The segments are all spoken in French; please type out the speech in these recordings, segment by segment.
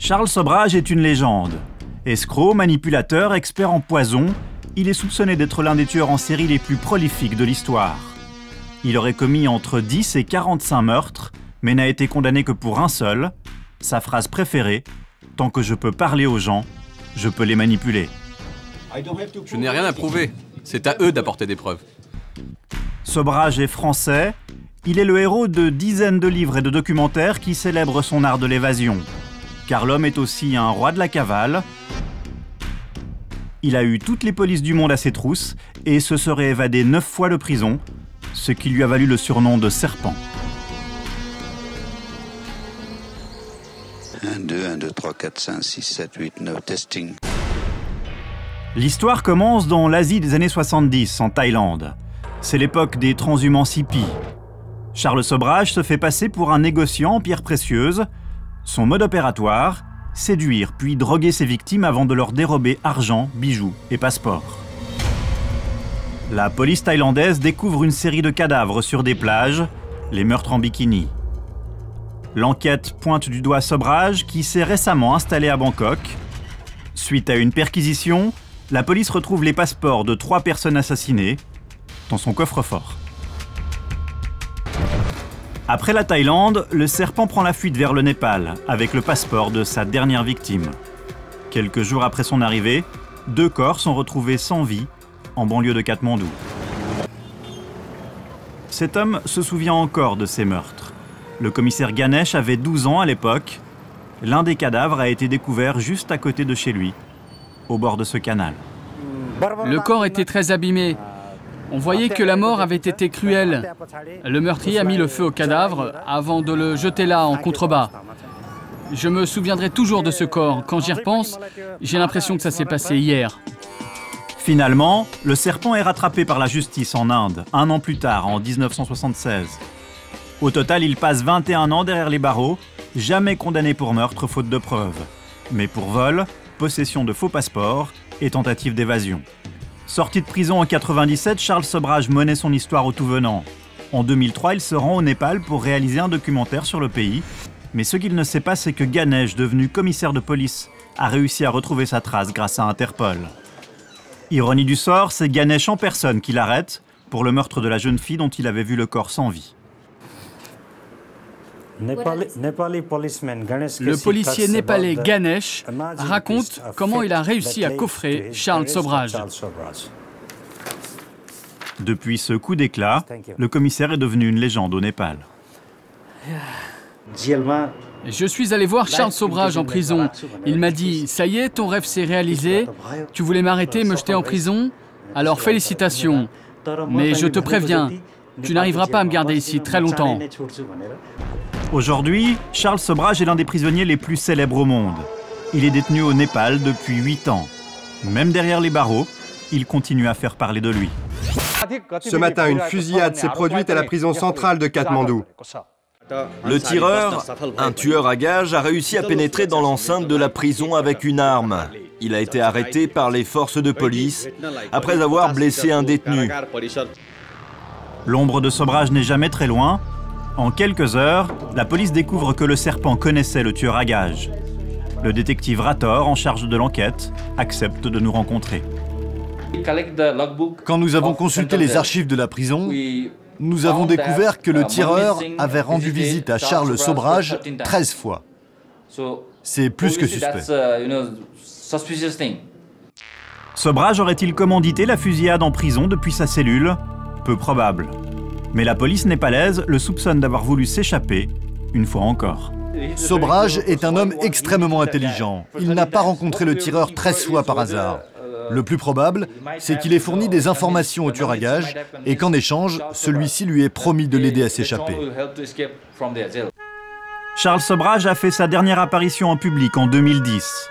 Charles Sobhraj est une légende. Escroc, manipulateur, expert en poison, il est soupçonné d'être l'un des tueurs en série les plus prolifiques de l'histoire. Il aurait commis entre 10 et 45 meurtres, mais n'a été condamné que pour un seul. Sa phrase préférée, « Tant que je peux parler aux gens, je peux les manipuler ». Je n'ai rien à prouver. C'est à eux d'apporter des preuves. Sobhraj est français. Il est le héros de dizaines de livres et de documentaires qui célèbrent son art de l'évasion. Car l'homme est aussi un roi de la cavale. Il a eu toutes les polices du monde à ses trousses et se serait évadé 9 fois de prison, ce qui lui a valu le surnom de Serpent. 1, 2, 1, 2, 3, 4, 5, 6, 7, 8, 9, testing. L'histoire commence dans l'Asie des années 70, en Thaïlande. C'est l'époque des transhumants hippies. Charles Sobhraj se fait passer pour un négociant en pierres précieuses. Son mode opératoire, séduire puis droguer ses victimes avant de leur dérober argent, bijoux et passeports. La police thaïlandaise découvre une série de cadavres sur des plages, les meurtres en bikini. L'enquête pointe du doigt Sobhraj qui s'est récemment installé à Bangkok. Suite à une perquisition, la police retrouve les passeports de 3 personnes assassinées dans son coffre-fort. Après la Thaïlande, le serpent prend la fuite vers le Népal avec le passeport de sa dernière victime. Quelques jours après son arrivée, 2 corps sont retrouvés sans vie en banlieue de Katmandou. Cet homme se souvient encore de ces meurtres. Le commissaire Ganesh avait 12 ans à l'époque. L'un des cadavres a été découvert juste à côté de chez lui, au bord de ce canal. Le corps était très abîmé. On voyait que la mort avait été cruelle. Le meurtrier a mis le feu au cadavre avant de le jeter là, en contrebas. Je me souviendrai toujours de ce corps. Quand j'y repense, j'ai l'impression que ça s'est passé hier. Finalement, le serpent est rattrapé par la justice en Inde, 1 an plus tard, en 1976. Au total, il passe 21 ans derrière les barreaux, jamais condamné pour meurtre faute de preuves, mais pour vol, possession de faux passeports et tentative d'évasion. Sorti de prison en 1997, Charles Sobhraj menait son histoire au tout venant. En 2003, il se rend au Népal pour réaliser un documentaire sur le pays. Mais ce qu'il ne sait pas, c'est que Ganesh, devenu commissaire de police, a réussi à retrouver sa trace grâce à Interpol. Ironie du sort, c'est Ganesh en personne qui l'arrête pour le meurtre de la jeune fille dont il avait vu le corps sans vie. Le policier népalais Ganesh raconte comment il a réussi à coffrer Charles Sobhraj. Depuis ce coup d'éclat, le commissaire est devenu une légende au Népal. Je suis allé voir Charles Sobhraj en prison. Il m'a dit « Ça y est, ton rêve s'est réalisé. Tu voulais m'arrêter, me jeter en prison? Alors félicitations. Mais je te préviens, tu n'arriveras pas à me garder ici très longtemps. » Aujourd'hui, Charles Sobhraj est l'un des prisonniers les plus célèbres au monde. Il est détenu au Népal depuis 8 ans. Même derrière les barreaux, il continue à faire parler de lui. Ce matin, une fusillade s'est produite à la prison centrale de Katmandou. Le tireur, un tueur à gages, a réussi à pénétrer dans l'enceinte de la prison avec une arme. Il a été arrêté par les forces de police après avoir blessé un détenu. L'ombre de Sobhraj n'est jamais très loin. En quelques heures, la police découvre que le serpent connaissait le tueur à gages. Le détective Rator, en charge de l'enquête, accepte de nous rencontrer. Quand nous avons consulté les archives de la prison, nous avons découvert que le tireur avait rendu visite à Charles Sobhraj 13 fois. C'est plus que suspect. Sobhraj aurait-il commandité la fusillade en prison depuis sa cellule? Peu probable. Mais la police népalaise le soupçonne d'avoir voulu s'échapper, une fois encore. Sobhraj est un homme extrêmement intelligent. Il n'a pas rencontré le tireur 13 fois par hasard. Le plus probable, c'est qu'il ait fourni des informations au tueur à gages et qu'en échange, celui-ci lui ait promis de l'aider à s'échapper. Charles Sobhraj a fait sa dernière apparition en public en 2010.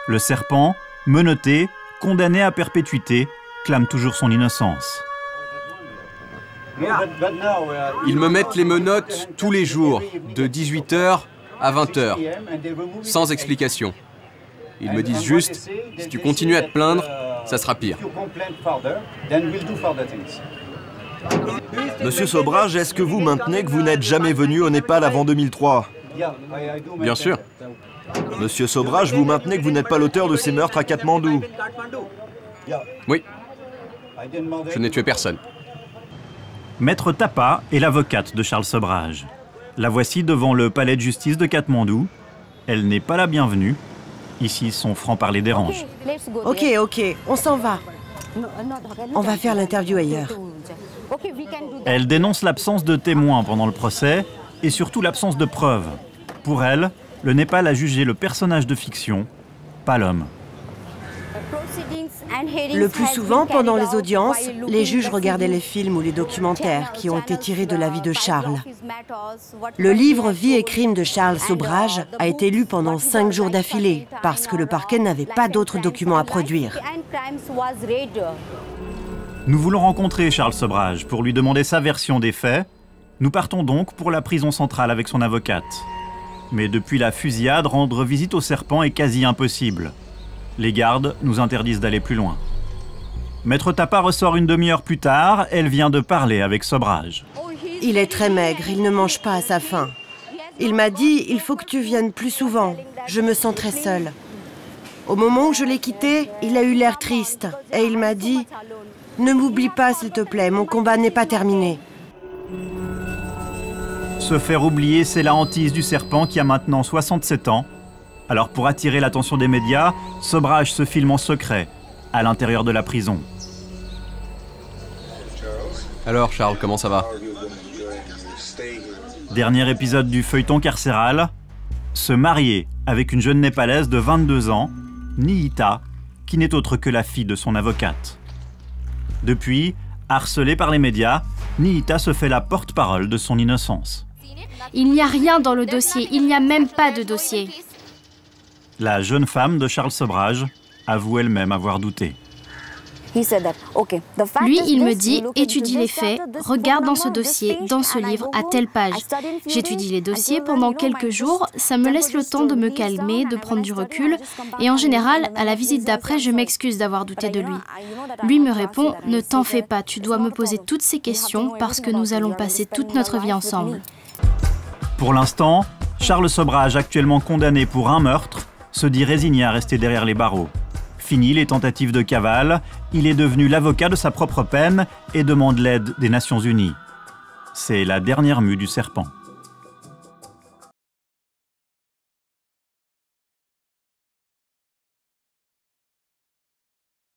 Le serpent, menotté, condamné à perpétuité, clame toujours son innocence. Ils me mettent les menottes tous les jours, de 18h à 20h, sans explication. Ils me disent juste, si tu continues à te plaindre, ça sera pire. Monsieur Sobhraj, est-ce que vous maintenez que vous n'êtes jamais venu au Népal avant 2003? Bien sûr. Monsieur Sobrage, vous maintenez que vous n'êtes pas l'auteur de ces meurtres à Katmandou? Oui. Je n'ai tué personne. Maître Thapa est l'avocate de Charles Sobrage. La voici devant le palais de justice de Katmandou. Elle n'est pas la bienvenue. Ici, son franc-parler dérange. Ok, on s'en va. On va faire l'interview ailleurs. Elle dénonce l'absence de témoins pendant le procès et surtout l'absence de preuves. Pour elle, le Népal a jugé le personnage de fiction, pas l'homme. Le plus souvent, pendant les audiences, les juges regardaient les films ou les documentaires qui ont été tirés de la vie de Charles. Le livre « Vie et crimes » de Charles Sobrage a été lu pendant 5 jours d'affilée parce que le parquet n'avait pas d'autres documents à produire. Nous voulons rencontrer Charles Sobrage pour lui demander sa version des faits. Nous partons donc pour la prison centrale avec son avocate. Mais depuis la fusillade, rendre visite au serpent est quasi impossible. Les gardes nous interdisent d'aller plus loin. Maître Thapa ressort une demi-heure plus tard, elle vient de parler avec Sobrage. Il est très maigre, il ne mange pas à sa faim. Il m'a dit « Il faut que tu viennes plus souvent, je me sens très seule ». Au moment où je l'ai quitté, il a eu l'air triste et il m'a dit « Ne m'oublie pas s'il te plaît, mon combat n'est pas terminé ». Se faire oublier, c'est la hantise du serpent qui a maintenant 67 ans. Alors pour attirer l'attention des médias, Sobrage se filme en secret, à l'intérieur de la prison. Alors Charles, comment ça va? Dernier épisode du feuilleton carcéral, se marier avec une jeune Népalaise de 22 ans, Nihita, qui n'est autre que la fille de son avocate. Depuis, harcelée par les médias, Nihita se fait la porte-parole de son innocence. Il n'y a rien dans le dossier, il n'y a même pas de dossier. La jeune femme de Charles Sobrage avoue elle-même avoir douté. Lui, il me dit, étudie les faits, regarde dans ce dossier, dans ce livre, à telle page. J'étudie les dossiers pendant quelques jours, ça me laisse le temps de me calmer, de prendre du recul, et en général, à la visite d'après, je m'excuse d'avoir douté de lui. Lui me répond, ne t'en fais pas, tu dois me poser toutes ces questions parce que nous allons passer toute notre vie ensemble. Pour l'instant, Charles Sobrage, actuellement condamné pour un meurtre, se dit résigné à rester derrière les barreaux. Fini les tentatives de cavale, il est devenu l'avocat de sa propre peine et demande l'aide des Nations Unies. C'est la dernière mue du serpent.